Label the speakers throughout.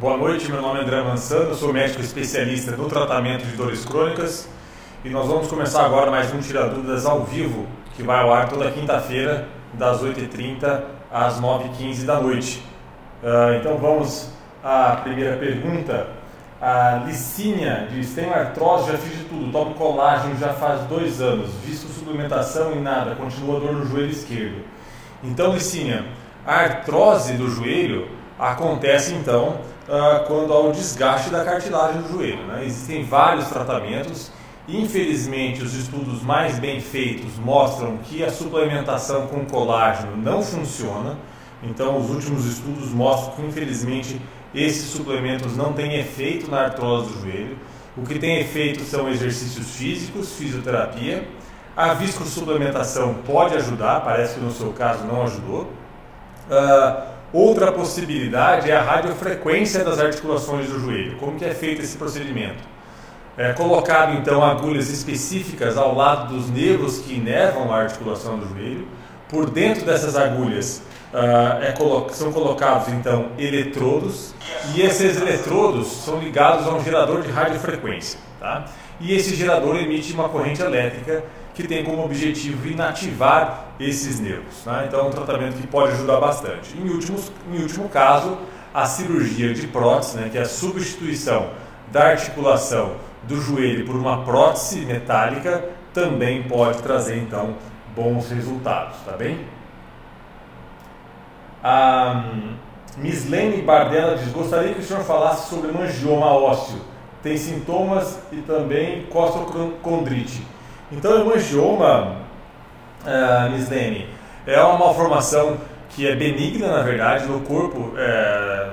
Speaker 1: Boa noite, meu nome é André Mansano, eu sou médico especialista no tratamento de dores crônicas e nós vamos começar agora mais um Tira Dúvidas ao vivo, que vai ao ar toda quinta-feira, das 8h30 às 9h15 da noite. Então vamos à primeira pergunta. A Licínia diz: tenho artrose, já fiz de tudo, tomo colágeno já faz 2 anos, visto suplementação e nada, continua dor no joelho esquerdo. Então, Licínia, a artrose do joelho acontece então quando há o desgaste da cartilagem do joelho, né? Existem vários tratamentos. Infelizmente, os estudos mais bem feitos mostram que a suplementação com colágeno não funciona. Então, os últimos estudos mostram que, infelizmente, esses suplementos não têm efeito na artrose do joelho. O que tem efeito são exercícios físicos, fisioterapia. A viscosuplementação pode ajudar, parece que no seu caso não ajudou. Outra possibilidade é a radiofrequência das articulações do joelho. Como que é feito esse procedimento? É colocado então agulhas específicas ao lado dos nervos que inervam a articulação do joelho. Por dentro dessas agulhas são colocados então eletrodos, e esses eletrodos são ligados a um gerador de radiofrequência, tá? E esse gerador emite uma corrente elétrica que tem como objetivo inativar esses nervos, tá? Então é um tratamento que pode ajudar bastante. Em último caso, a cirurgia de prótese, né, que é a substituição da articulação do joelho por uma prótese metálica, também pode trazer então bons resultados, tá bem? A Mislene Bardella diz: gostaria que o senhor falasse sobre mangioma ósseo, tem sintomas e também costochondrite. Então, o hemangioma, Mislene, é uma malformação que é benigna, na verdade, no corpo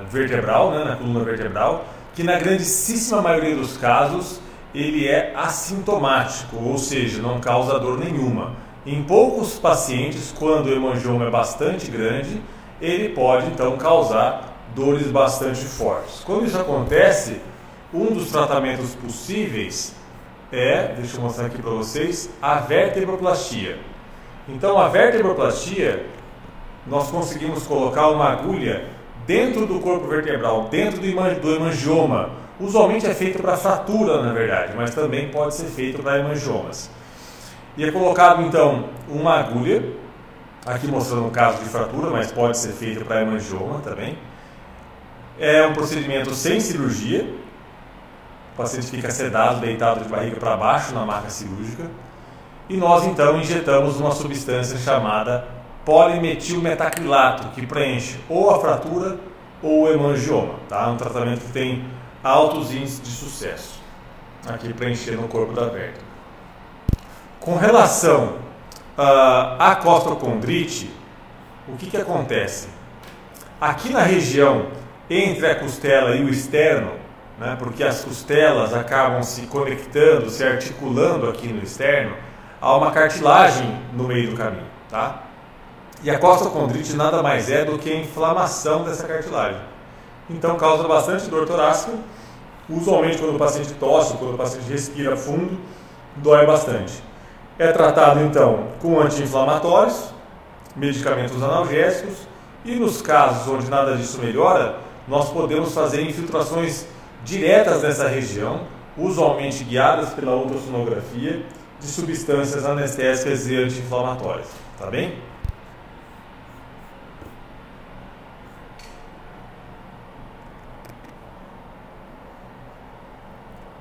Speaker 1: vertebral, né, na coluna vertebral, que na grandíssima maioria dos casos ele é assintomático, ou seja, não causa dor nenhuma. Em poucos pacientes, quando o hemangioma é bastante grande, ele pode então causar dores bastante fortes. Quando isso acontece, um dos tratamentos possíveis deixa eu mostrar aqui para vocês, a vertebroplastia. Então, a vertebroplastia, nós conseguimos colocar uma agulha dentro do corpo vertebral, dentro do hemangioma. Usualmente é feito para fratura, na verdade, mas também pode ser feito para hemangiomas. E é colocado então uma agulha, aqui mostrando um caso de fratura, mas pode ser feito para hemangioma também. É um procedimento sem cirurgia. O paciente fica sedado, deitado de barriga para baixo na maca cirúrgica. E nós então injetamos uma substância chamada polimetilmetacrilato, que preenche ou a fratura ou o hemangioma. Tá? Um tratamento que tem altos índices de sucesso. Aqui preenchendo o corpo da vértebra. Com relação à costochondrite, o que acontece? Aqui na região entre a costela e o externo, né, porque as costelas acabam se conectando, se articulando aqui no externo, há uma cartilagem no meio do caminho, tá? E a costochondrite nada mais é do que a inflamação dessa cartilagem. Então causa bastante dor torácica. Usualmente quando o paciente tosse, quando o paciente respira fundo, dói bastante. É tratado então com anti-inflamatórios, medicamentos analgésicos, e nos casos onde nada disso melhora, nós podemos fazer infiltrações diretas nessa região, usualmente guiadas pela ultrassonografia, de substâncias anestésicas e anti-inflamatórias. Tá bem?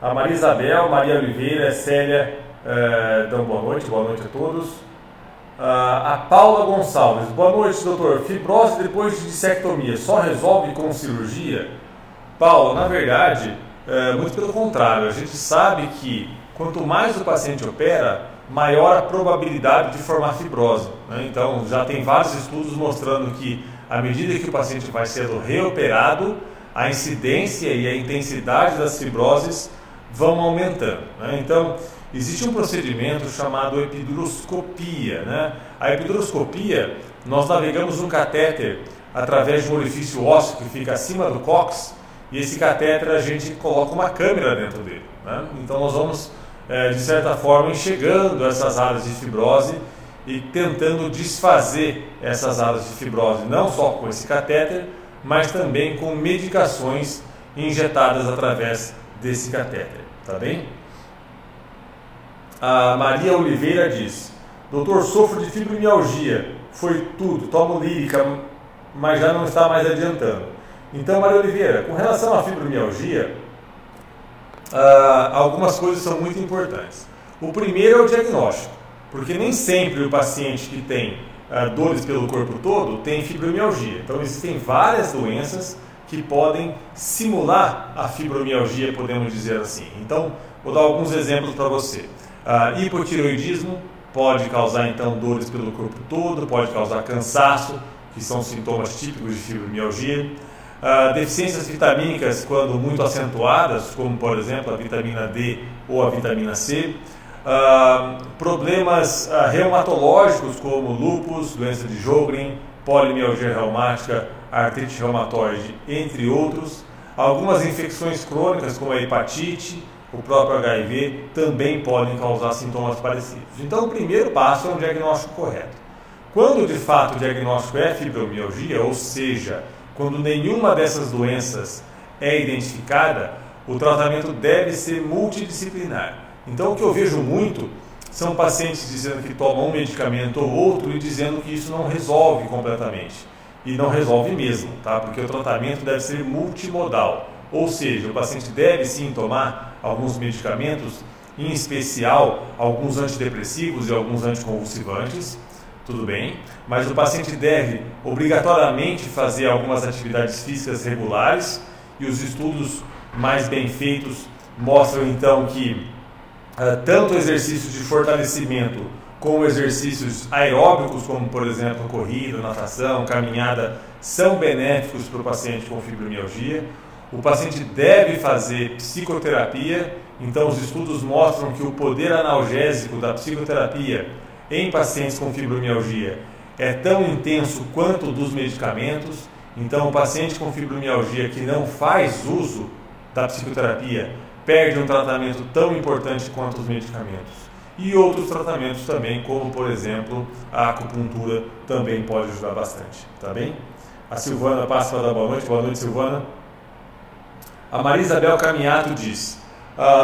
Speaker 1: A Maria Isabel, Maria Oliveira, Célia, então boa noite a todos. A Paula Gonçalves: boa noite, doutor. Fibrose depois de dissectomia só resolve com cirurgia? Paula, na verdade, muito pelo contrário. A gente sabe que quanto mais o paciente opera, maior a probabilidade de formar fibrose, né? Então, já tem vários estudos mostrando que, à medida que o paciente vai sendo reoperado, a incidência e a intensidade das fibroses vão aumentando, né? Então, existe um procedimento chamado epiduroscopia, né? A epiduroscopia, nós navegamos um catéter através de um orifício ósseo que fica acima do cóccix, e esse catéter a gente coloca uma câmera dentro dele, né? Então nós vamos, de certa forma, enxergando essas áreas de fibrose e tentando desfazer essas áreas de fibrose, não só com esse catéter, mas também com medicações injetadas através desse catéter, tá bem? A Maria Oliveira diz: doutor, sofro de fibromialgia, foi tudo, tomo lírica, mas já não está mais adiantando. Então, Maria Oliveira, com relação à fibromialgia, algumas coisas são muito importantes. O primeiro é o diagnóstico, porque nem sempre o paciente que tem dores pelo corpo todo tem fibromialgia. Então, existem várias doenças que podem simular a fibromialgia, podemos dizer assim. Então, vou dar alguns exemplos para você. Hipotireoidismo pode causar, então, dores pelo corpo todo, pode causar cansaço, que são sintomas típicos de fibromialgia. Deficiências vitamínicas, quando muito acentuadas, como, por exemplo, a vitamina D ou a vitamina C. Problemas reumatológicos, como lúpus, doença de Sjögren, polimialgia reumática, artrite reumatoide, entre outros. Algumas infecções crônicas, como a hepatite, o próprio HIV, também podem causar sintomas parecidos. Então, o primeiro passo é um diagnóstico correto. Quando, de fato, o diagnóstico é fibromialgia, ou seja, quando nenhuma dessas doenças é identificada, o tratamento deve ser multidisciplinar. Então, o que eu vejo muito são pacientes dizendo que tomam um medicamento ou outro e dizendo que isso não resolve completamente. E não resolve mesmo, tá? Porque o tratamento deve ser multimodal. Ou seja, o paciente deve sim tomar alguns medicamentos, em especial alguns antidepressivos e alguns anticonvulsivantes, tudo bem, mas o paciente deve obrigatoriamente fazer algumas atividades físicas regulares, e os estudos mais bem feitos mostram então que tanto exercícios de fortalecimento como exercícios aeróbicos, como por exemplo corrida, natação, caminhada, são benéficos para o paciente com fibromialgia. O paciente deve fazer psicoterapia, então os estudos mostram que o poder analgésico da psicoterapia em pacientes com fibromialgia é tão intenso quanto dos medicamentos. Então, o paciente com fibromialgia que não faz uso da psicoterapia perde um tratamento tão importante quanto os medicamentos. E outros tratamentos também, como por exemplo a acupuntura, também pode ajudar bastante, tá bem? A Silvana passa para dar boa noite. Boa noite, Silvana. A Maria Isabel Caminhato diz: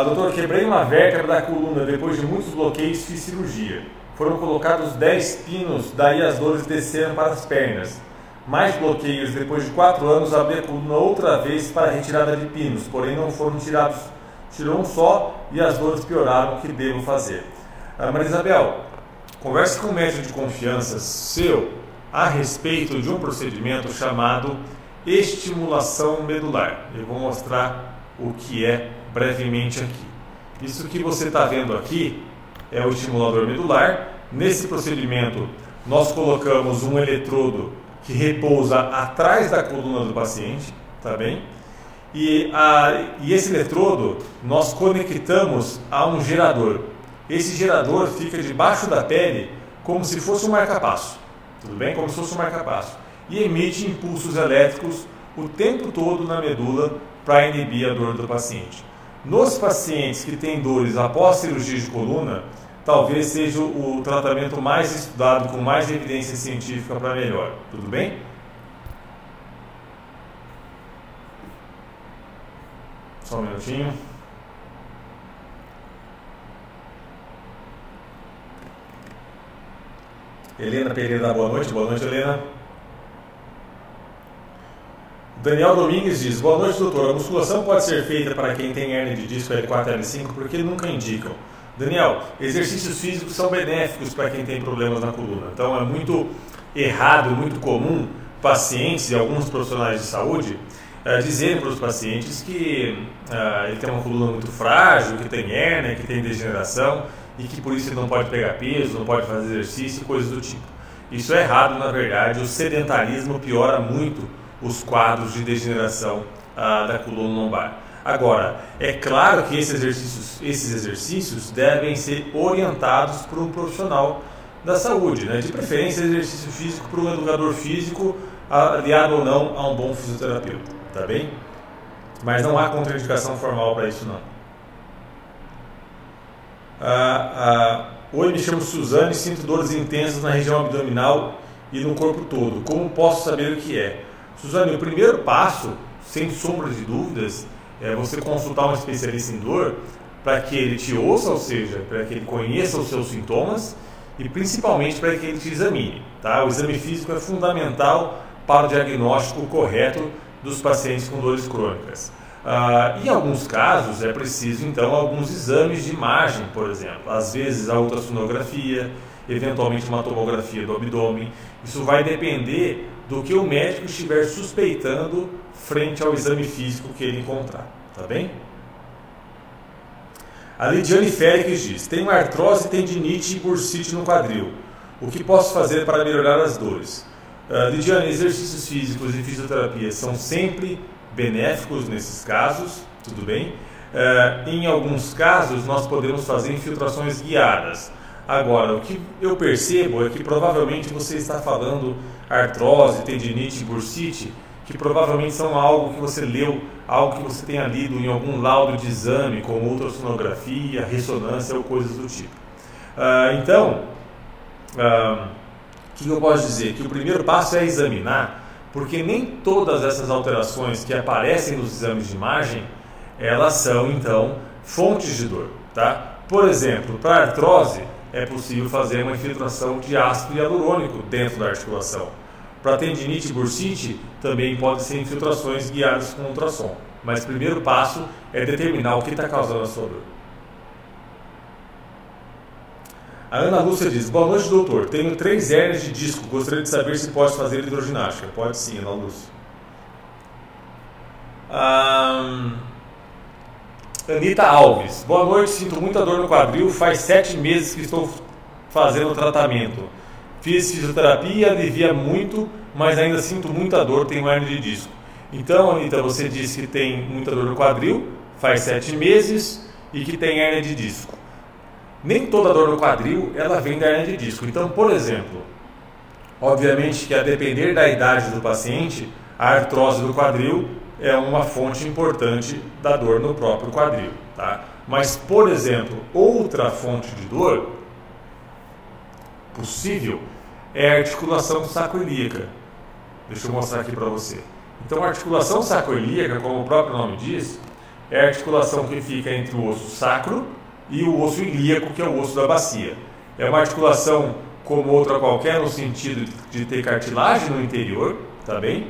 Speaker 1: doutor, quebrei uma vértebra da coluna, depois de muitos bloqueios fiz cirurgia. Foram colocados 10 pinos, daí as dores desceram para as pernas. Mais bloqueios, depois de 4 anos abri a coluna outra vez para a retirada de pinos, porém não foram tirados. Tirou um só e as dores pioraram. O que devo fazer? Maria Isabel, converse com um médico de confiança seu a respeito de um procedimento chamado estimulação medular. Eu vou mostrar o que é brevemente aqui. Isso que você está vendo aqui é o estimulador medular. Nesse procedimento, nós colocamos um eletrodo que repousa atrás da coluna do paciente, tá bem? E esse eletrodo nós conectamos a um gerador. Esse gerador fica debaixo da pele como se fosse um marca-passo, tudo bem? Como se fosse um marca-passo. E emite impulsos elétricos o tempo todo na medula para inibir a dor do paciente. Nos pacientes que têm dores após cirurgia de coluna, talvez seja o tratamento mais estudado, com mais evidência científica para melhor. Tudo bem? Só um minutinho. Helena Pereira dá boa noite. Boa noite, Helena. Daniel Domingues diz: boa noite, doutor. A musculação pode ser feita para quem tem hernia de disco L4 e L5, porque nunca indicam. Daniel, exercícios físicos são benéficos para quem tem problemas na coluna. Então é muito errado, muito comum pacientes e alguns profissionais de saúde dizerem para os pacientes que ele tem uma coluna muito frágil, que tem hérnia, que tem degeneração e que por isso ele não pode pegar peso, não pode fazer exercício, coisas do tipo. Isso é errado, na verdade. O sedentarismo piora muito os quadros de degeneração da coluna lombar. Agora, é claro que esses exercícios devem ser orientados por um profissional da saúde, né? De preferência exercício físico por um educador físico, aliado ou não a um bom fisioterapeuta, tá bem? Mas não há contraindicação formal para isso, não. Oi, me chamo Suzane e sinto dores intensas na região abdominal e no corpo todo. Como posso saber o que é? Suzane, o primeiro passo sem sombra de dúvidas, é você consultar um especialista em dor para que ele te ouça, ou seja, para que ele conheça os seus sintomas e principalmente para que ele te examine. Tá? O exame físico é fundamental para o diagnóstico correto dos pacientes com dores crônicas. Em alguns casos é preciso então alguns exames de imagem, por exemplo, às vezes a ultrassonografia, eventualmente uma tomografia do abdômen. Isso vai depender do que o médico estiver suspeitando frente ao exame físico que ele encontrar, tá bem? A Lidiane Félix diz: tenho artrose, tendinite e bursite no quadril. O que posso fazer para melhorar as dores? Lidiane, exercícios físicos e fisioterapia são sempre benéficos nesses casos, tudo bem? Em alguns casos nós podemos fazer infiltrações guiadas. Agora, o que eu percebo é que provavelmente você está falando artrose, tendinite e bursite, que provavelmente são algo que você leu, algo que você tenha lido em algum laudo de exame, como ultrassonografia, ressonância ou coisas do tipo. Então, o que eu posso dizer? Que o primeiro passo é examinar, porque nem todas essas alterações que aparecem nos exames de imagem, elas são, então, fontes de dor. Tá? Por exemplo, para artrose, é possível fazer uma infiltração de ácido hialurônico dentro da articulação. Para tendinite e bursite, também pode ser infiltrações guiadas com ultrassom. Mas o primeiro passo é determinar o que está causando a sua dor. A Ana Lúcia diz: boa noite, doutor. Tenho 3 hérnias de disco. Gostaria de saber se pode fazer hidroginástica. Pode sim, Ana Lúcia. Anita Alves: boa noite, sinto muita dor no quadril. Faz 7 meses que estou fazendo tratamento. Fiz fisioterapia, alivia muito, mas ainda sinto muita dor, tenho hérnia de disco. Então, Anita, você disse que tem muita dor no quadril, faz 7 meses e que tem hérnia de disco. Nem toda dor no quadril, ela vem da hérnia de disco. Então, por exemplo, obviamente que a depender da idade do paciente, a artrose do quadril é uma fonte importante da dor no próprio quadril. Tá? Mas, por exemplo, outra fonte de dor possível é a articulação sacroiliaca. Deixa eu mostrar aqui para você. Então, a articulação sacroiliaca, como o próprio nome diz, é a articulação que fica entre o osso sacro e o osso ilíaco, que é o osso da bacia. É uma articulação como outra qualquer, no sentido de ter cartilagem no interior, tá bem?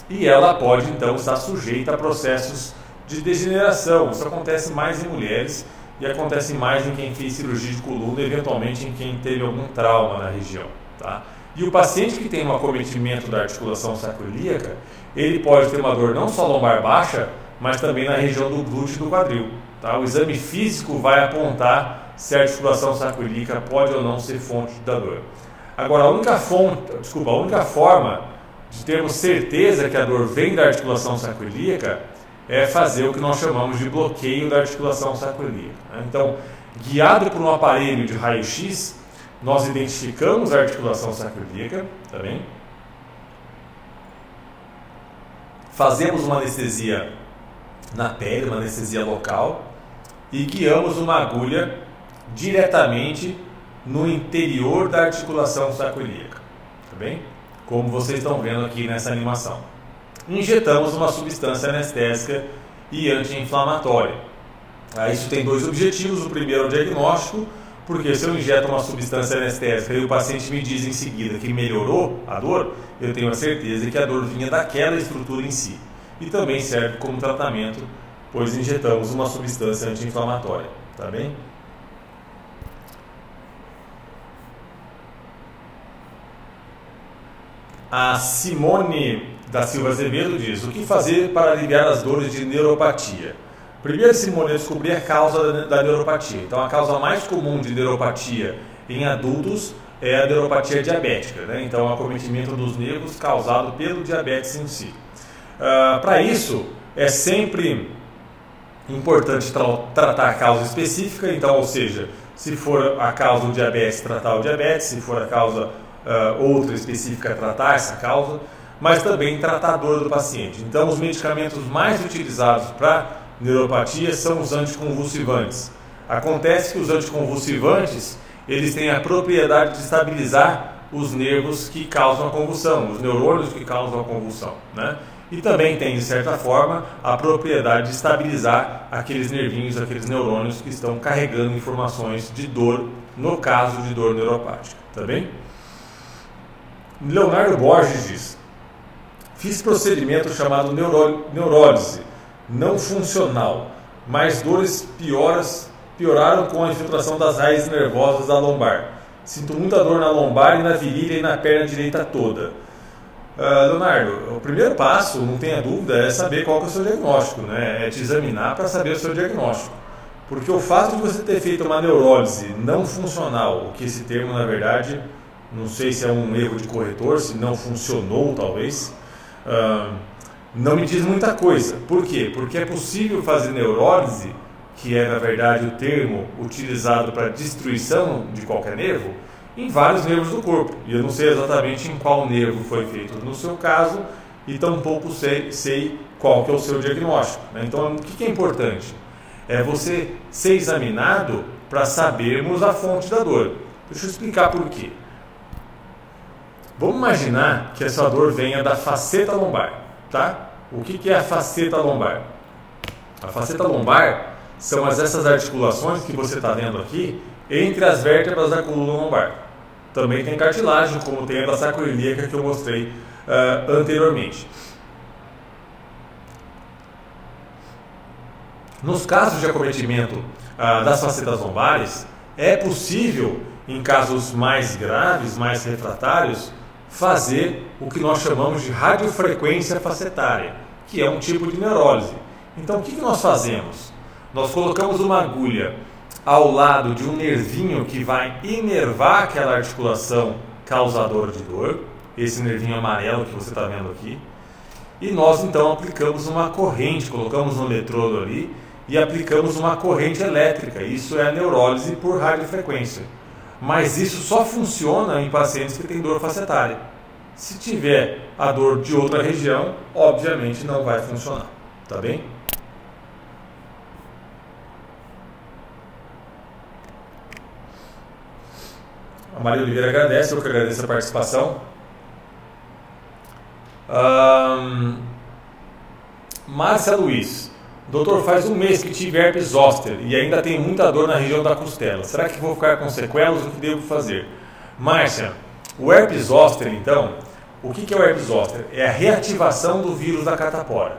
Speaker 1: E ela pode, então, estar sujeita a processos de degeneração. Isso acontece mais em mulheres e acontece mais em quem fez cirurgia de coluna, eventualmente em quem teve algum trauma na região. Tá? E o paciente que tem um acometimento da articulação sacroiliaca, ele pode ter uma dor não só lombar baixa, mas também na região do glúteo e do quadril. Tá? O exame físico vai apontar se a articulação sacroiliaca pode ou não ser fonte da dor. Agora, a única forma de termos certeza que a dor vem da articulação sacroiliaca é fazer o que nós chamamos de bloqueio da articulação sacroiliaca. Então, guiado por um aparelho de raio-x, nós identificamos a articulação sacroiliaca, tá bem? Fazemos uma anestesia na pele, uma anestesia local, e guiamos uma agulha diretamente no interior da articulação sacroiliaca, tá bem? Como vocês estão vendo aqui nessa animação. Injetamos uma substância anestésica e anti-inflamatória. Isso tem 2 objetivos. O primeiro é o diagnóstico, porque se eu injeto uma substância anestésica e o paciente me diz em seguida que melhorou a dor, eu tenho a certeza que a dor vinha daquela estrutura em si. E também serve como tratamento, pois injetamos uma substância anti-inflamatória. Tá bem? A Simone da Silva Azevedo diz: o que fazer para aliviar as dores de neuropatia? Primeiro, Simone, descobrir a causa da neuropatia. Então, a causa mais comum de neuropatia em adultos é a neuropatia diabética, né? Então, o acometimento dos nervos causado pelo diabetes em si. Para isso, é sempre importante tratar a causa específica. Então, ou seja, se for a causa do diabetes, tratar o diabetes; se for a causa outra específica, tratar essa causa, mas também tratar a dor do paciente. Então, os medicamentos mais utilizados para neuropatia são os anticonvulsivantes. Acontece que os anticonvulsivantes, eles têm a propriedade de estabilizar os nervos que causam a convulsão, os neurônios que causam a convulsão, né? e também tem, de certa forma, a propriedade de estabilizar aqueles nervinhos, aqueles neurônios que estão carregando informações de dor, no caso de dor neuropática, tá bem? Leonardo Borges diz: fiz procedimento chamado neurólise não funcional, mas dores pioraram com a infiltração das raízes nervosas da lombar. Sinto muita dor na lombar e na virilha e na perna direita toda. Leonardo, o primeiro passo, não tenha dúvida, é saber qual que é o seu diagnóstico, né? É te examinar para saber o seu diagnóstico. Porque o fato de você ter feito uma neurólise não funcional, o que esse termo, na verdade, não sei se é um erro de corretor, se não funcionou, talvez, não me diz muita coisa. Por quê? Porque é possível fazer neurólise, que é, na verdade, o termo utilizado para destruição de qualquer nervo, em vários nervos do corpo. E eu não sei exatamente em qual nervo foi feito no seu caso, e tampouco sei qual que é o seu diagnóstico, né? Então, o que é importante? É você ser examinado para sabermos a fonte da dor. Deixa eu explicar por quê. Vamos imaginar que essa dor venha da faceta lombar, tá? O que é a faceta lombar? A faceta lombar são essas articulações que você está vendo aqui entre as vértebras da coluna lombar. Também tem cartilagem, como tem a da sacroiliaca que eu mostrei anteriormente. Nos casos de acometimento das facetas lombares, é possível, em casos mais graves, mais refratários, fazer o que nós chamamos de radiofrequência facetária, que é um tipo de neurólise. Então, o que nós fazemos? Nós colocamos uma agulha ao lado de um nervinho que vai inervar aquela articulação causadora de dor, esse nervinho amarelo que você está vendo aqui, e nós então aplicamos uma corrente, colocamos um eletrodo ali e aplicamos uma corrente elétrica. Isso é a neurólise por radiofrequência. Mas isso só funciona em pacientes que têm dor facetária. Se tiver a dor de outra região, obviamente não vai funcionar, tá bem? A Maria Oliveira agradece, eu que agradeço a participação. Márcia Luiz: doutor, faz um mês que tive herpes zoster e ainda tem muita dor na região da costela. Será que vou ficar com sequelas? O que devo fazer? Márcia, o herpes zoster, então, o que é o herpes zoster? É a reativação do vírus da catapora.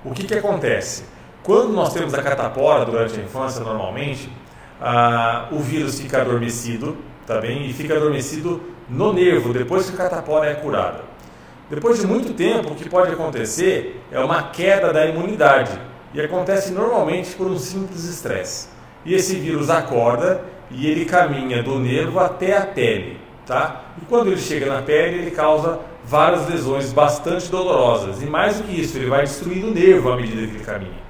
Speaker 1: O que acontece? Quando nós temos a catapora durante a infância, normalmente, o vírus fica adormecido, tá bem? E fica adormecido no nervo, depois que a catapora é curada. Depois de muito tempo, o que pode acontecer é uma queda da imunidade. E acontece normalmente por um simples estresse. E esse vírus acorda e ele caminha do nervo até a pele, tá? E quando ele chega na pele, ele causa várias lesões bastante dolorosas. E mais do que isso, ele vai destruir o nervo à medida que ele caminha.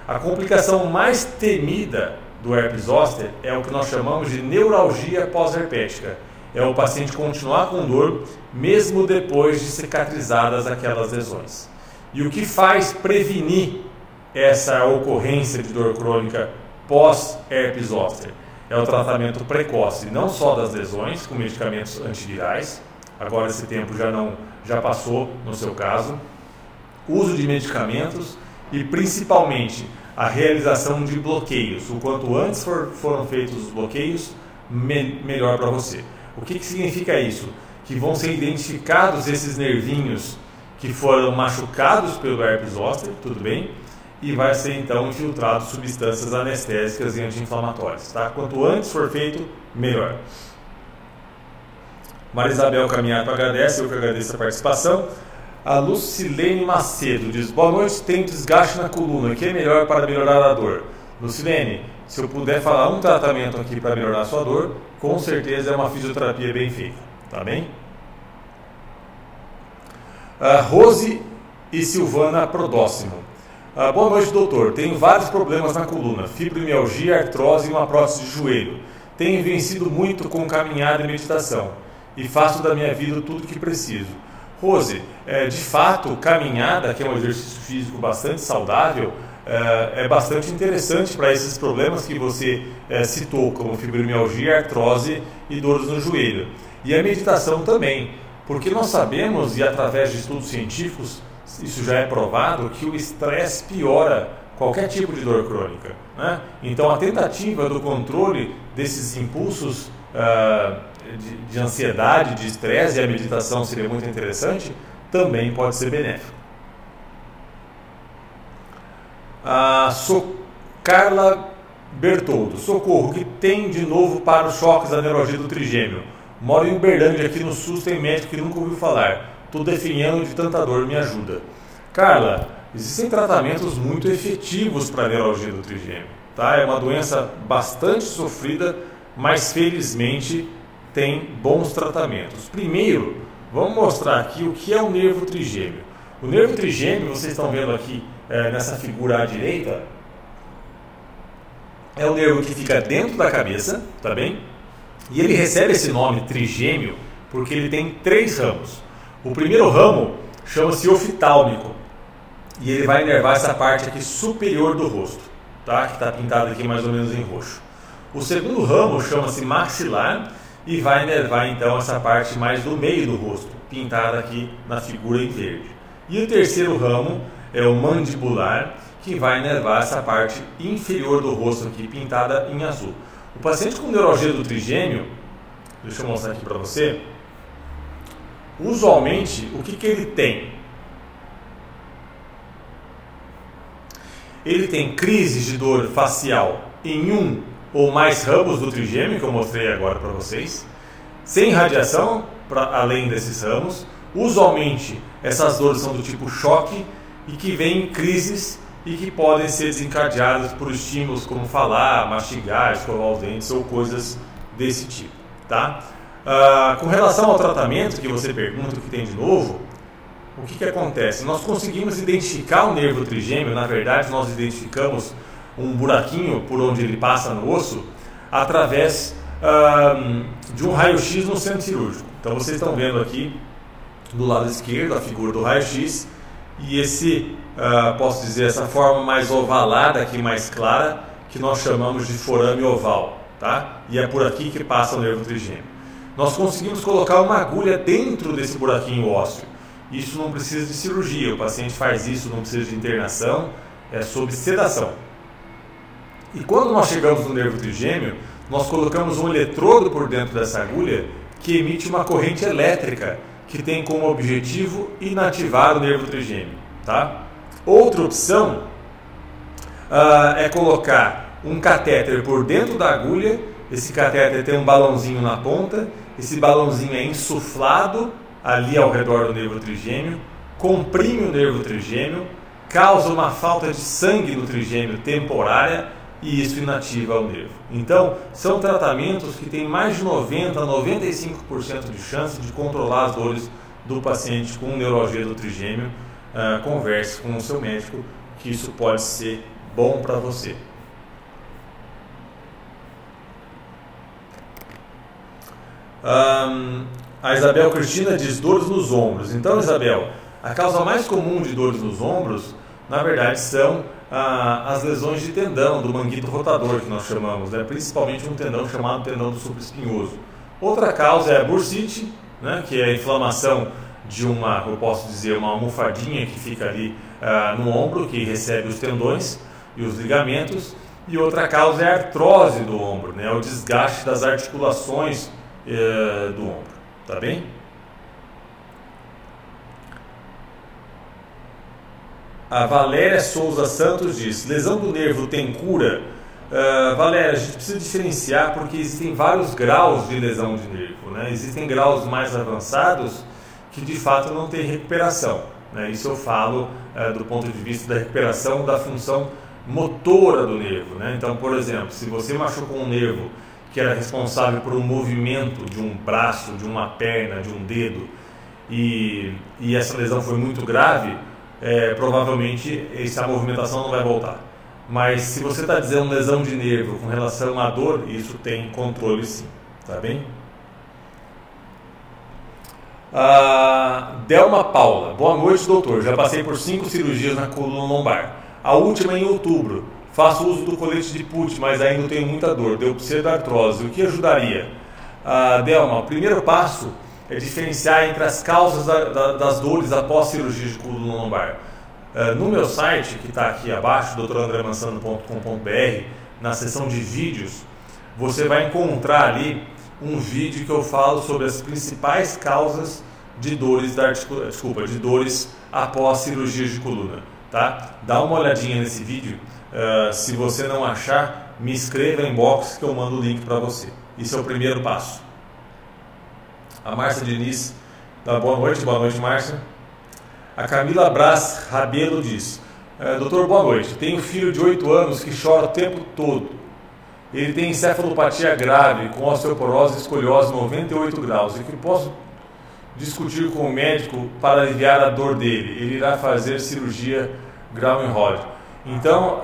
Speaker 1: A complicação mais temida do herpes zoster é o que nós chamamos de neuralgia pós-herpética. É o paciente continuar com dor mesmo depois de cicatrizadas aquelas lesões. E o que faz prevenir essa ocorrência de dor crônica pós-herpes zoster é o tratamento precoce, não só das lesões com medicamentos antivirais, agora esse tempo já passou no seu caso, uso de medicamentos e principalmente a realização de bloqueios. O quanto antes foram feitos os bloqueios, melhor para você. O que significa isso? Que vão ser identificados esses nervinhos que foram machucados pelo herpes zoster, tudo bem? E vai ser então infiltrado substâncias anestésicas e anti-inflamatórias, tá? Quanto antes for feito, melhor. Maria Isabel Caminhato agradece, eu que agradeço a participação. A Lucilene Macedo diz: boa noite, tenho desgaste na coluna, o que é melhor para melhorar a dor? Lucilene, se eu puder falar um tratamento aqui para melhorar a sua dor, com certeza é uma fisioterapia bem feita, tá bem? Rose e Silvana Prodóximo: boa noite, doutor. Tenho vários problemas na coluna, fibromialgia, artrose e uma prótese de joelho. Tenho vencido muito com caminhada e meditação e faço da minha vida tudo o que preciso. Rose, de fato, caminhada, que é um exercício físico bastante saudável, é bastante interessante para esses problemas que você citou, como fibromialgia, artrose e dores no joelho. E a meditação também, porque nós sabemos, e através de estudos científicos, isso já é provado, que o estresse piora qualquer tipo de dor crônica, né? Então, a tentativa do controle desses impulsos de ansiedade, de estresse, e a meditação seria muito interessante, também pode ser benéfico. Carla Bertoldo, socorro, que tem de novo para os choques da neuralgia do trigêmeo? Moro em Uberlândia, aqui no SUS, tem médico que nunca ouviu falar. Estou definhando de tanta dor, me ajuda. Carla, existem tratamentos muito efetivos para a neuralgia do trigêmeo, tá? É uma doença bastante sofrida, mas felizmente tem bons tratamentos. Primeiro, vamos mostrar aqui o que é o nervo trigêmeo. O nervo trigêmeo, vocês estão vendo aqui nessa figura à direita, é o nervo que fica dentro da cabeça, tá bem? E ele recebe esse nome trigêmeo porque ele tem 3 ramos. O primeiro ramo chama-se oftálmico e ele vai inervar essa parte aqui superior do rosto, tá? Que está pintado aqui mais ou menos em roxo. O segundo ramo chama-se maxilar e vai inervar então essa parte mais do meio do rosto, pintada aqui na figura em verde. E o terceiro ramo é o mandibular, que vai inervar essa parte inferior do rosto aqui, pintada em azul. O paciente com neuralgia do trigêmeo, deixa eu mostrar aqui para você, usualmente, o que ele tem? Ele tem crises de dor facial em um ou mais ramos do trigêmeo, que eu mostrei agora para vocês, sem radiação, além desses ramos. Usualmente, essas dores são do tipo choque e que vêm em crises e que podem ser desencadeadas por estímulos como falar, mastigar, escovar os dentes ou coisas desse tipo, tá? Com relação ao tratamento que você pergunta o que tem de novo, o que acontece? Nós conseguimos identificar o nervo trigêmeo, na verdade nós identificamos um buraquinho por onde ele passa no osso através de um raio-x no centro cirúrgico. Então vocês estão vendo aqui do lado esquerdo a figura do raio-x e esse, posso dizer, essa forma mais ovalada aqui, mais clara, que nós chamamos de forame oval, tá? E é por aqui que passa o nervo trigêmeo. Nós conseguimos colocar uma agulha dentro desse buraquinho ósseo. Isso não precisa de cirurgia, o paciente faz isso, não precisa de internação, é sob sedação. E quando nós chegamos no nervo trigêmeo, nós colocamos um eletrodo por dentro dessa agulha que emite uma corrente elétrica que tem como objetivo inativar o nervo trigêmeo, tá? Outra opção é colocar um catéter por dentro da agulha. Esse catéter tem um balãozinho na ponta, esse balãozinho é insuflado ali ao redor do nervo trigêmeo, comprime o nervo trigêmeo, causa uma falta de sangue no trigêmeo temporária e isso inativa o nervo. Então, são tratamentos que têm mais de 90% a 95% de chance de controlar as dores do paciente com neuralgia do trigêmeo. Converse com o seu médico, que isso pode ser bom para você. A Isabel Cristina diz dores nos ombros. Então, Isabel, a causa mais comum de dores nos ombros, na verdade, são as lesões de tendão, do manguito rotador, que nós chamamos, né? Principalmente um tendão chamado tendão do supraespinhoso. Outra causa é a bursite, né? Que é a inflamação de uma, eu posso dizer, uma almofadinha que fica ali no ombro, que recebe os tendões e os ligamentos. E outra causa é a artrose do ombro, né? O desgaste das articulações do ombro, tá bem? A Valéria Souza Santos diz: lesão do nervo tem cura? Valéria, a gente precisa diferenciar porque existem vários graus de lesão de nervo, né? Existem graus mais avançados que de fato não tem recuperação, né? Isso eu falo do ponto de vista da recuperação da função motora do nervo, né? Então, por exemplo, se você machucou um nervo que era responsável por um movimento de um braço, de uma perna, de um dedo, e essa lesão foi muito grave, provavelmente essa movimentação não vai voltar. Mas se você está dizendo lesão de nervo com relação à dor, isso tem controle sim, tá bem? Delma Paula: boa noite, doutor, já passei por 5 cirurgias na coluna lombar, a última em outubro, faço uso do colete de Put, mas ainda tenho muita dor, deu pseudartrose, o que ajudaria? Delma, o primeiro passo diferenciar entre as causas das dores após cirurgia de coluna lombar. No meu site, que está aqui abaixo, drandremansano.com.br, na seção de vídeos, você vai encontrar ali um vídeo que eu falo sobre as principais causas de dores de dores após cirurgia de coluna, tá? Dá uma olhadinha nesse vídeo. Se você não achar, me escreva em inbox que eu mando o link para você. Esse é o primeiro passo. A Márcia Diniz dá boa noite Márcia. A Camila Brás Rabelo diz: doutor, boa noite, tenho um filho de 8 anos que chora o tempo todo. Ele tem encefalopatia grave com osteoporose e escoliose 98 graus. E que posso discutir com o médico para aliviar a dor dele? Ele irá fazer cirurgia Grauenhold. Então,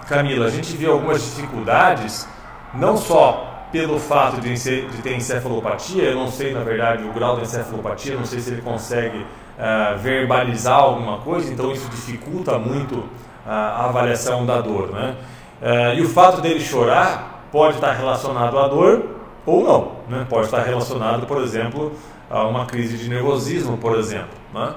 Speaker 1: Camila, a gente vê algumas dificuldades, não só pelo fato de ter encefalopatia. Eu não sei, na verdade, o grau da encefalopatia, não sei se ele consegue verbalizar alguma coisa, então isso dificulta muito a avaliação da dor, né? E o fato dele chorar pode estar relacionado à dor ou não, né? Pode estar relacionado, por exemplo, a uma crise de nervosismo, por exemplo, né?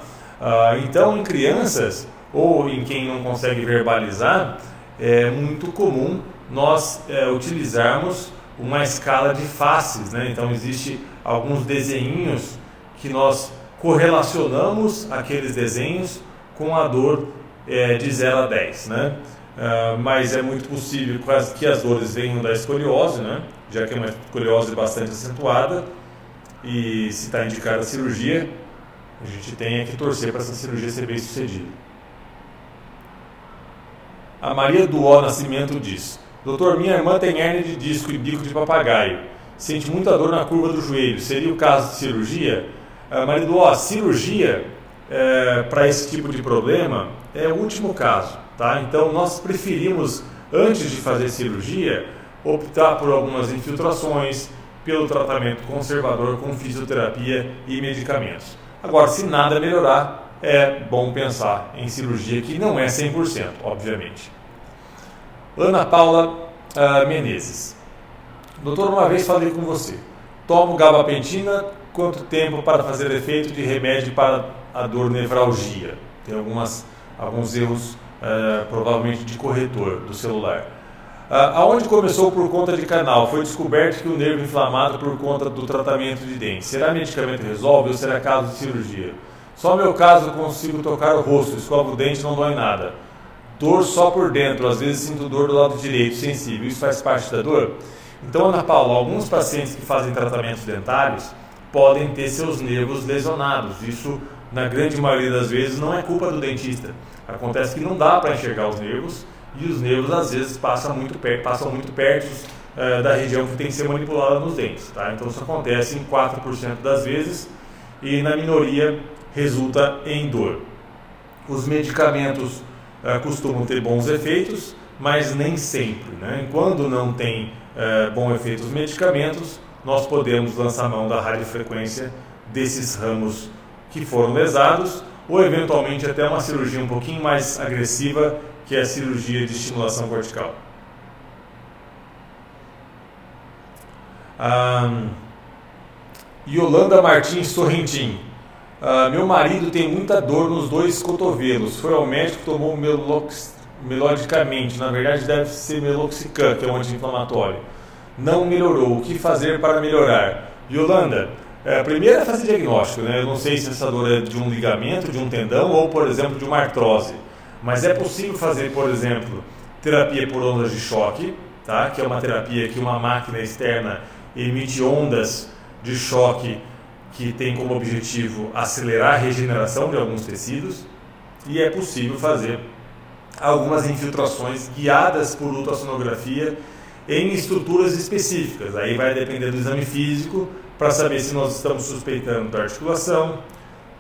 Speaker 1: Então, em crianças ou em quem não consegue verbalizar, é muito comum nós utilizarmos uma escala de faces, né? Então, existe alguns desenhinhos que nós correlacionamos aqueles desenhos com a dor de 0 a 10, né? Mas é muito possível que as dores venham da escoliose, né? Já que é uma escoliose bastante acentuada, e se está indicada a cirurgia, a gente tem que torcer para essa cirurgia ser bem sucedida. A Maria do O Nascimento diz: doutor, minha irmã tem hérnia de disco e bico de papagaio, sente muita dor na curva do joelho, seria o caso de cirurgia? Maria do O, a cirurgia para esse tipo de problema é o último caso, tá? Então nós preferimos, antes de fazer cirurgia, optar por algumas infiltrações, pelo tratamento conservador com fisioterapia e medicamentos. Agora, se nada melhorar, é bom pensar em cirurgia, que não é 100%, obviamente. Ana Paula Menezes: doutor, uma vez falei com você, tomo gabapentina, quanto tempo para fazer efeito de remédio para a dor nevralgia? Tem alguns erros, provavelmente de corretor do celular. Aonde começou por conta de canal, foi descoberto que o nervo inflamado por conta do tratamento de dente. Será medicamento resolve ou será caso de cirurgia? Só no meu caso consigo tocar o rosto, escovo o dente, não dói nada. Dor só por dentro, às vezes sinto dor do lado direito, sensível. Isso faz parte da dor? Então, Ana Paula, alguns pacientes que fazem tratamentos dentários podem ter seus nervos lesionados. Isso, na grande maioria das vezes, não é culpa do dentista. Acontece que não dá para enxergar os nervos, e os nervos às vezes passam muito perto da região que tem que ser manipulada nos dentes, tá? Então isso acontece em 4% das vezes e na minoria resulta em dor. Os medicamentos costumam ter bons efeitos, mas nem sempre, né? Quando não tem bom efeito os medicamentos, nós podemos lançar mão da radiofrequência desses ramos que foram lesados, ou eventualmente até uma cirurgia um pouquinho mais agressiva, que é a cirurgia de estimulação cortical. Yolanda Martins Sorrentin: meu marido tem muita dor nos 2 cotovelos, foi ao médico, tomou melodicamente, na verdade deve ser meloxicam, que é um anti-inflamatório, não melhorou, o que fazer para melhorar? Yolanda, primeiro é fazer diagnóstico, né? Eu não sei se essa dor é de um ligamento, de um tendão ou, por exemplo, de uma artrose. Mas é possível fazer, por exemplo, terapia por ondas de choque, tá? Que é uma terapia que uma máquina externa emite ondas de choque que tem como objetivo acelerar a regeneração de alguns tecidos. E é possível fazer algumas infiltrações guiadas por ultrassonografia em estruturas específicas. Aí vai depender do exame físico para saber se nós estamos suspeitando da articulação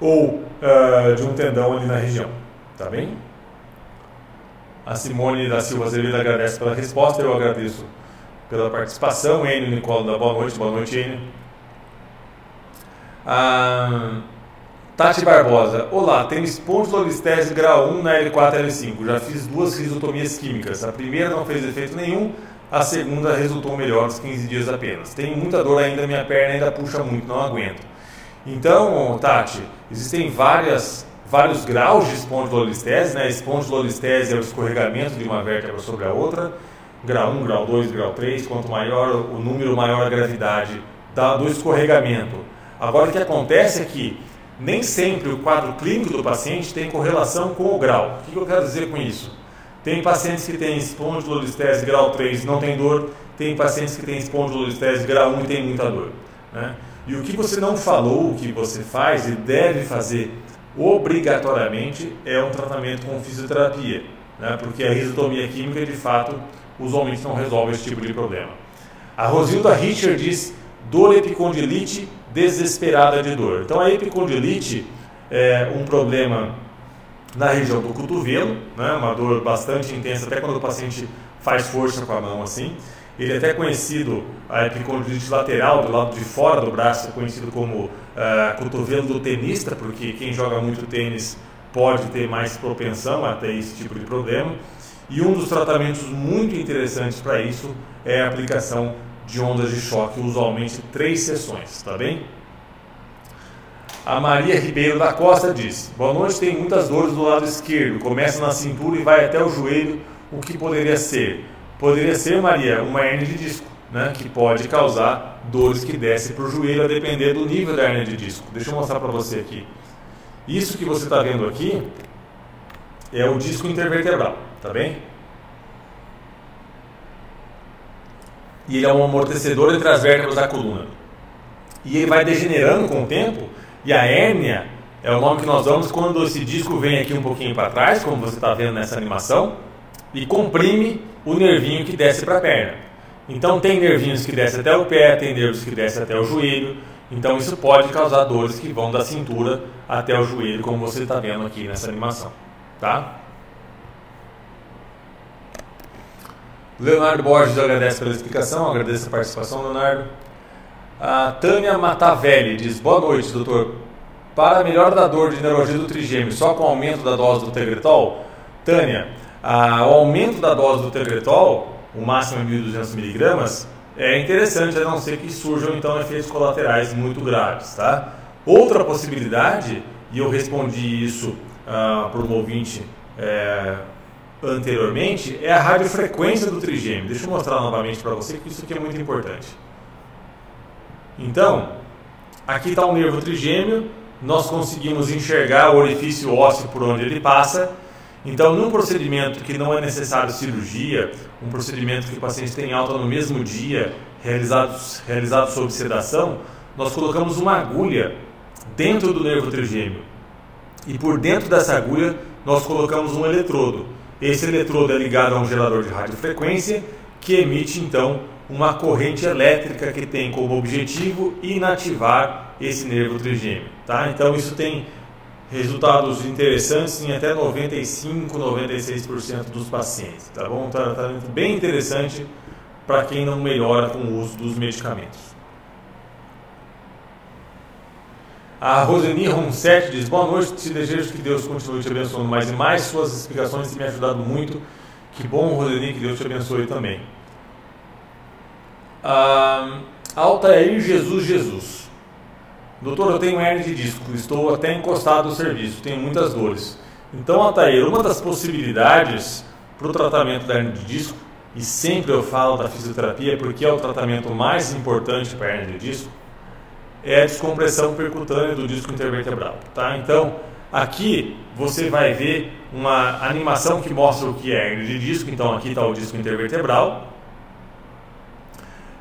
Speaker 1: ou de um tendão ali na região. Tá bem? A Simone da Silva Azevedo agradece pela resposta, eu agradeço pela participação. Enio Nicole da boa noite, Enio. Tati Barbosa: olá, tenho espondilolistese grau 1 na L4-L5, já fiz 2 risotomias químicas, a primeira não fez efeito nenhum, a segunda resultou melhor, uns 15 dias apenas. Tenho muita dor ainda, minha perna ainda puxa muito, não aguento. Então, Tati, existem vários graus de espondilolistese, né? Espondilolistese é o escorregamento de uma vértebra sobre a outra, grau 1, grau 2, grau 3, quanto maior o número, maior a gravidade do escorregamento. Agora, o que acontece é que nem sempre o quadro clínico do paciente tem correlação com o grau. O que eu quero dizer com isso? Tem pacientes que têm espondilolistese grau 3 e não tem dor, tem pacientes que têm espondilolistese grau 1 e tem muita dor, né? E o que você não falou, o que você faz e deve fazer obrigatoriamente é um tratamento com fisioterapia, né? Porque a risotomia química, de fato, usualmente não resolve esse tipo de problema. A Rosilda Richard diz: dor epicondilite desesperada de dor. Então, a epicondilite é um problema na região do cotovelo, né? Uma dor bastante intensa, até quando o paciente faz força com a mão assim. Ele é até conhecido, a epicondilite lateral, do lado de fora do braço, é conhecido como cotovelo do tenista, porque quem joga muito tênis pode ter mais propensão a ter esse tipo de problema. E um dos tratamentos muito interessantes para isso é a aplicação de ondas de choque, usualmente 3 sessões, tá bem? A Maria Ribeiro da Costa diz: boa noite, tem muitas dores do lado esquerdo, começa na cintura e vai até o joelho, o que poderia ser? Poderia ser, Maria, uma hérnia de disco, né, que pode causar dores que descem para o joelho a depender do nível da hérnia de disco. Deixa eu mostrar para você aqui. Isso que você está vendo aqui é o disco intervertebral, tá bem? E ele é um amortecedor entre as vértebras da coluna. E ele vai degenerando com o tempo, e a hérnia é o nome que nós damos quando esse disco vem aqui um pouquinho para trás, como você está vendo nessa animação, e comprime o nervinho que desce para a perna. Então tem nervinhos que descem até o pé, tem nervos que descem até o joelho. Então isso pode causar dores que vão da cintura até o joelho, como você está vendo aqui nessa animação, tá? Leonardo Borges agradece pela explicação, agradeço a participação, Leonardo. A Tânia Matavelli diz: boa noite, doutor. Para a melhora da dor de neuralgia do trigêmeo, só com o aumento da dose do Tegretol? Tânia, o aumento da dose do Tegretol, o máximo é 1.200 mg, é interessante, a não ser que surjam então efeitos colaterais muito graves, tá? Outra possibilidade, e eu respondi isso para um ouvinte anteriormente, é a radiofrequência do trigêmeo. Deixa eu mostrar novamente para você que isso aqui é muito importante. Então, aqui está o nervo trigêmeo, nós conseguimos enxergar o orifício ósseo por onde ele passa. Então, num procedimento que não é necessário cirurgia, um procedimento que o paciente tem alta no mesmo dia, realizado sob sedação, nós colocamos uma agulha dentro do nervo trigêmeo. E por dentro dessa agulha, nós colocamos um eletrodo. Esse eletrodo é ligado a um gerador de radiofrequência, que emite, então, uma corrente elétrica que tem como objetivo inativar esse nervo trigêmeo, tá? Então, isso tem resultados interessantes em até 95, 96% dos pacientes, tá bom? Um tratamento bem interessante para quem não melhora com o uso dos medicamentos. A Roseni Ronsetti diz: boa noite, te desejo que Deus continue te abençoando mais e mais, suas explicações têm me ajudado muito. Que bom, Roseni, que Deus te abençoe também. Altair Jesus: doutor, eu tenho hérnia de disco, estou até encostado no serviço, tenho muitas dores. Então, Altair, uma das possibilidades para o tratamento da hérnia de disco, e sempre eu falo da fisioterapia porque é o tratamento mais importante para a hérnia de disco, é a descompressão percutânea do disco intervertebral, tá? Então, aqui você vai ver uma animação que mostra o que é hérnia de disco. Então, aqui está o disco intervertebral,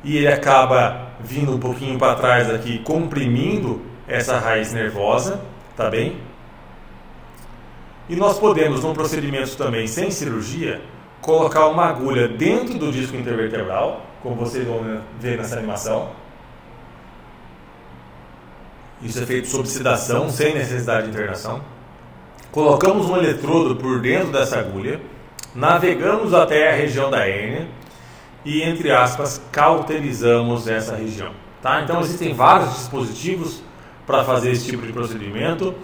Speaker 1: e ele acaba vindo um pouquinho para trás aqui, comprimindo essa raiz nervosa, tá bem? E nós podemos, num procedimento também sem cirurgia, colocar uma agulha dentro do disco intervertebral, como vocês vão ver nessa animação. Isso é feito sob sedação, sem necessidade de internação. Colocamos um eletrodo por dentro dessa agulha, navegamos até a região da hérnia e, entre aspas, cauterizamos essa região, tá? Então, existem vários dispositivos para fazer esse tipo de procedimento.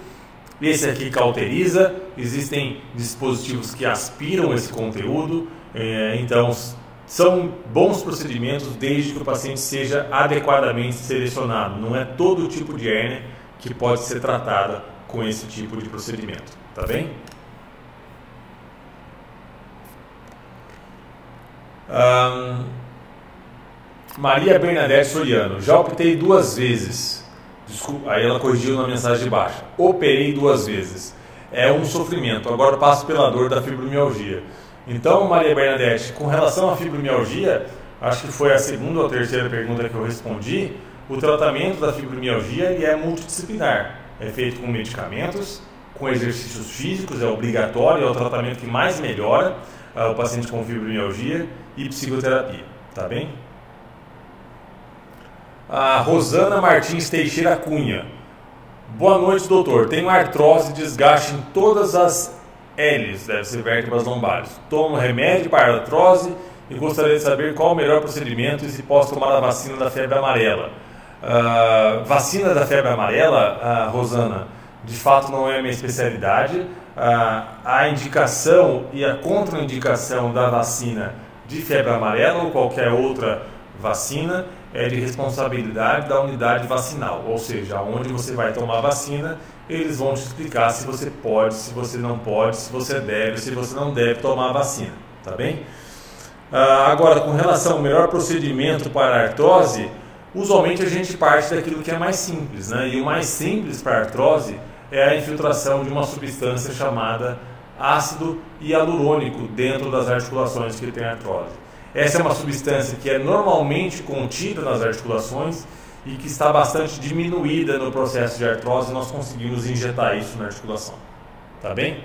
Speaker 1: Esse aqui cauteriza, existem dispositivos que aspiram esse conteúdo, então são bons procedimentos desde que o paciente seja adequadamente selecionado. Não é todo tipo de hérnia que pode ser tratada com esse tipo de procedimento, tá bem? Maria Bernadette Soriano, já optei 2 vezes. Desculpa, aí ela corrigiu na mensagem de baixo. Operei 2 vezes. É um sofrimento. Agora passo pela dor da fibromialgia. Então, Maria Bernadette, com relação à fibromialgia, acho que foi a segunda ou terceira pergunta que eu respondi. O tratamento da fibromialgia ele é multidisciplinar. É feito com medicamentos, com exercícios físicos, é obrigatório, é o tratamento que mais melhora o paciente com fibromialgia, e psicoterapia, tá bem? A Rosana Martins Teixeira Cunha. Boa noite, doutor. Tenho artrose e desgaste em todas as L's, deve ser vértebras lombares. Tomo remédio para artrose e gostaria de saber qual o melhor procedimento e se posso tomar a vacina da febre amarela. Vacina da febre amarela, Rosana, de fato não é a minha especialidade. A indicação e a contraindicação da vacina de febre amarela ou qualquer outra vacina é de responsabilidade da unidade vacinal, ou seja, onde você vai tomar a vacina, eles vão te explicar se você pode, se você não pode, se você deve, se você não deve tomar a vacina, tá bem? Agora, com relação ao melhor procedimento para a artrose, usualmente a gente parte daquilo que é mais simples, né? E o mais simples para a artrose é a infiltração de uma substância chamada ácido hialurônico dentro das articulações que tem artrose. Essa é uma substância que é normalmente contida nas articulações e que está bastante diminuída no processo de artrose, e nós conseguimos injetar isso na articulação. Tá bem?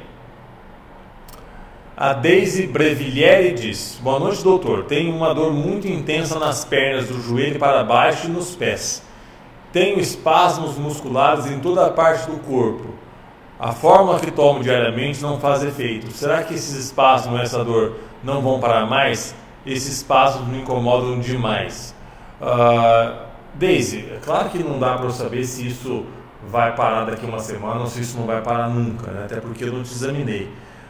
Speaker 1: A Daisy Brevillieri diz: boa noite, doutor. Tenho uma dor muito intensa nas pernas, do joelho para baixo e nos pés. Tenho espasmos musculares em toda a parte do corpo. A fórmula que tomo diariamente não faz efeito. Será que esses espasmos, essa dor, não vão parar mais? Esses espasmos me incomodam demais. Daisy, é claro que não dá para eu saber se isso vai parar daqui uma semana ou se isso não vai parar nunca, né? Até porque eu não te examinei.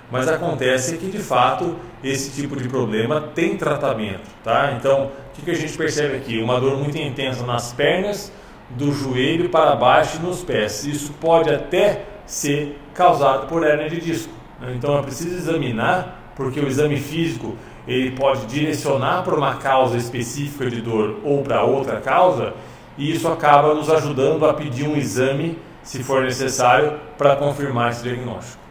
Speaker 1: Mas acontece que, de fato, esse tipo de problema tem tratamento, tá? Então, o que a gente percebe aqui? Uma dor muito intensa nas pernas, do joelho para baixo e nos pés. Isso pode até ser causado por hérnia de disco. Então, é preciso examinar, porque o exame físico ele pode direcionar para uma causa específica de dor ou para outra causa, e isso acaba nos ajudando a pedir um exame, se for necessário, para confirmar esse diagnóstico.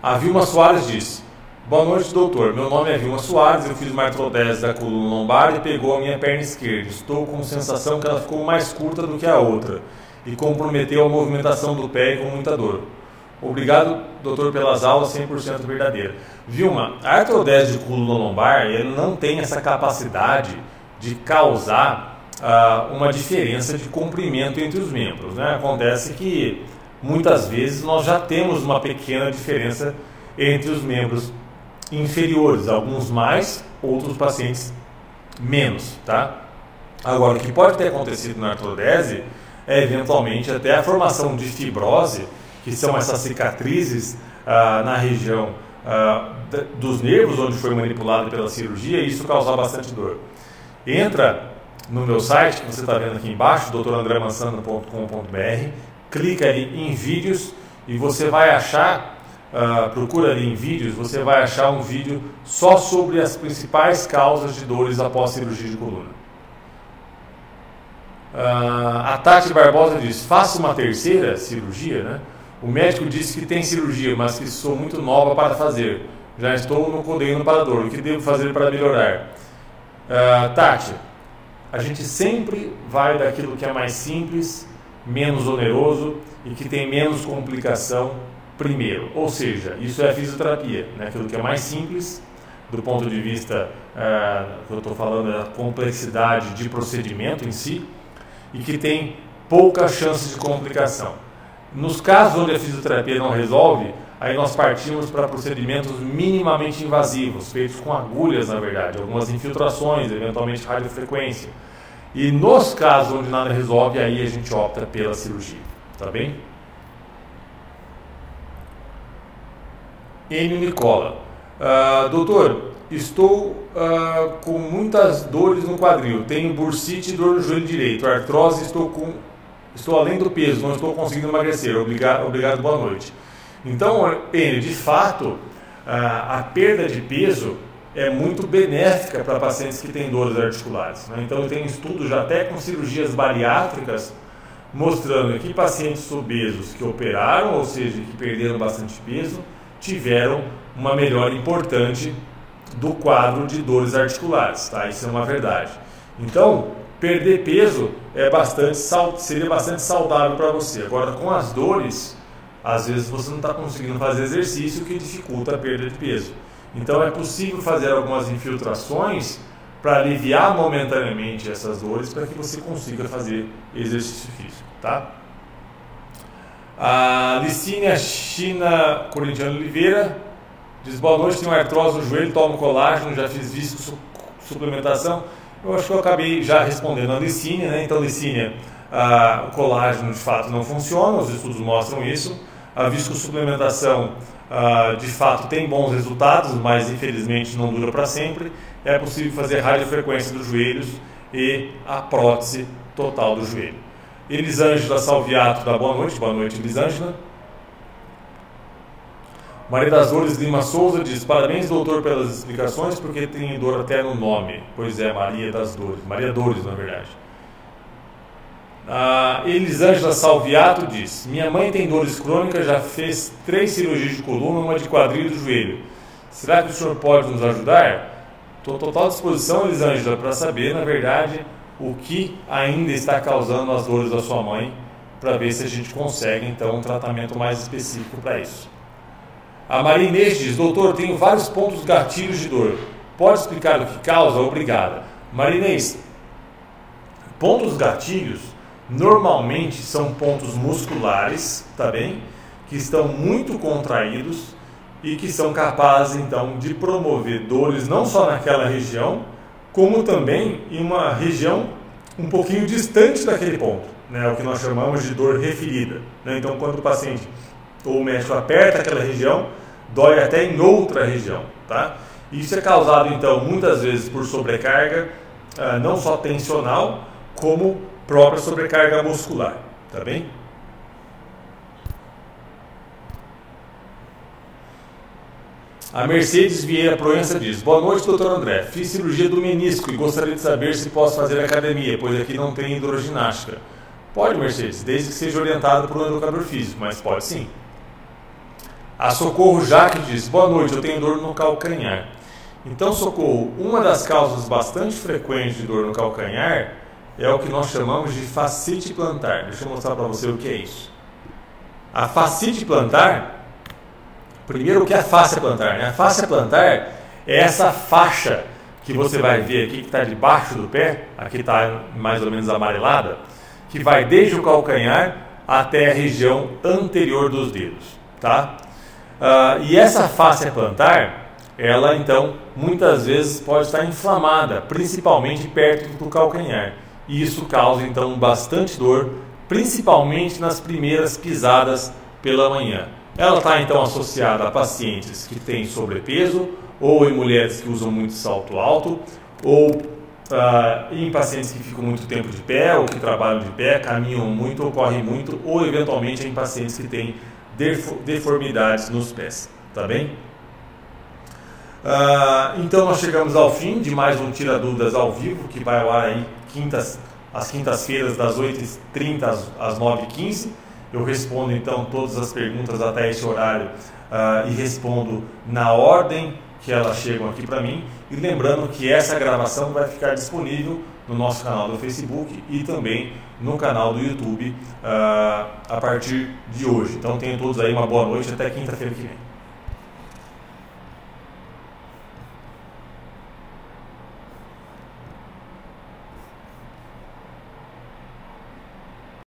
Speaker 1: A Vilma Soares diz: boa noite, doutor. Meu nome é Vilma Soares, eu fiz uma artrodese da coluna lombar e pegou a minha perna esquerda. Estou com sensação que ela ficou mais curta do que a outra e comprometeu a movimentação do pé e com muita dor. Obrigado, doutor, pelas aulas, 100% verdadeira. Vilma, a artrodese de coluna lombar ele não tem essa capacidade de causar uma diferença de comprimento entre os membros, né? Acontece que muitas vezes nós já temos uma pequena diferença entre os membros inferiores, alguns mais, outros pacientes menos, tá? Agora, o que pode ter acontecido na artrodese é eventualmente até a formação de fibrose, que são essas cicatrizes na região dos nervos onde foi manipulado pela cirurgia, e isso causar bastante dor. Entra no meu site, que você está vendo aqui embaixo, drandremansano.com.br, clica ali em vídeos e você vai achar, procura ali em vídeos, você vai achar um vídeo só sobre as principais causas de dores após cirurgia de coluna. A Tati Barbosa diz: faça uma terceira cirurgia, né? O médico disse que tem cirurgia, mas que sou muito nova para fazer. Já estou no codeíno para dor. O que devo fazer para melhorar? Tati, a gente sempre vai daquilo que é mais simples, menos oneroso e que tem menos complicação primeiro. Ou seja, isso é a fisioterapia, né? Aquilo que é mais simples, do ponto de vista que eu estou falando da complexidade de procedimento em si, e que tem poucas chances de complicação. Nos casos onde a fisioterapia não resolve, aí nós partimos para procedimentos minimamente invasivos, feitos com agulhas, na verdade, algumas infiltrações, eventualmente radiofrequência. E nos casos onde nada resolve, aí a gente opta pela cirurgia, tá bem? Enio Nicola: Doutor, estou com muitas dores no quadril, tenho bursite e dor no joelho direito, artrose, estou além do peso, não estou conseguindo emagrecer, obrigado, boa noite. Então, de fato, a perda de peso é muito benéfica para pacientes que têm dores articulares, né? Então, tem estudos já até com cirurgias bariátricas mostrando que pacientes obesos que operaram, ou seja, que perderam bastante peso, tiveram uma melhora importante do quadro de dores articulares, tá? Isso é uma verdade. Então, perder peso seria bastante saudável para você. Agora, com as dores, às vezes você não está conseguindo fazer exercício, o que dificulta a perda de peso. Então, é possível fazer algumas infiltrações para aliviar momentaneamente essas dores, para que você consiga fazer exercício físico, tá? A Licínia China Corintiano Oliveira diz: boa noite, tenho artrose no joelho, tomo colágeno, já fiz suplementação. Eu acho que eu acabei já respondendo a Licínia, né? Então, Licínia, o colágeno de fato não funciona, os estudos mostram isso. A viscosuplementação de fato tem bons resultados, mas infelizmente não dura para sempre. É possível fazer radiofrequência dos joelhos e a prótese total do joelho. Elisângela Salviato dá boa noite Elisângela. Maria das Dores Lima Souza diz: parabéns, doutor, pelas explicações, porque tem dor até no nome. Pois é, Maria das Dores, Maria Dores, na verdade. Elisângela Salviato diz: minha mãe tem dores crônicas, já fez 3 cirurgias de coluna, uma de quadril e do joelho. Será que o senhor pode nos ajudar? Estou à total disposição, Elisângela, para saber, na verdade, o que ainda está causando as dores da sua mãe, para ver se a gente consegue, então, um tratamento mais específico para isso. A Maria Inês diz: doutor, tenho vários pontos gatilhos de dor. Pode explicar o que causa? Obrigada. Maria Inês, pontos gatilhos normalmente são pontos musculares, tá bem? Que estão muito contraídos e que são capazes, então, de promover dores não só naquela região, como também em uma região um pouquinho distante daquele ponto, né? O que nós chamamos de dor referida, né? Então, quando o paciente ou o médico aperta aquela região, dói até em outra região, tá? Isso é causado, então, muitas vezes por sobrecarga, não só tensional, como própria sobrecarga muscular, tá bem? A Mercedes Vieira Proença diz: boa noite, doutor André. Fiz cirurgia do menisco e gostaria de saber se posso fazer academia, pois aqui não tem hidroginástica. Pode, Mercedes, desde que seja orientado por um educador físico, mas pode sim. A Socorro Jaque diz: boa noite, eu tenho dor no calcanhar. Então, Socorro, uma das causas bastante frequentes de dor no calcanhar é o que nós chamamos de fascite plantar. Deixa eu mostrar para você o que é isso. A fascite plantar, primeiro, o que é a fáscia plantar, né? A fáscia plantar é essa faixa que você vai ver aqui, que está debaixo do pé, aqui está mais ou menos amarelada, que vai desde o calcanhar até a região anterior dos dedos, tá? E essa fáscia plantar, ela então muitas vezes pode estar inflamada, principalmente perto do calcanhar. E isso causa então bastante dor, principalmente nas primeiras pisadas pela manhã. Ela está então associada a pacientes que têm sobrepeso, ou em mulheres que usam muito salto alto, ou em pacientes que ficam muito tempo de pé, ou que trabalham de pé, caminham muito ou correm muito, ou eventualmente em pacientes que têm deformidades nos pés, tá bem? Então nós chegamos ao fim de mais um Tira Dúvidas ao vivo, que vai ao ar aí às quintas-feiras das 8h30 às 9h15. Eu respondo então todas as perguntas até esse horário e respondo na ordem que elas chegam aqui para mim. E lembrando que essa gravação vai ficar disponível no nosso canal do Facebook e também no canal do YouTube a partir de hoje. Então tenham todos aí uma boa noite, até quinta-feira que vem.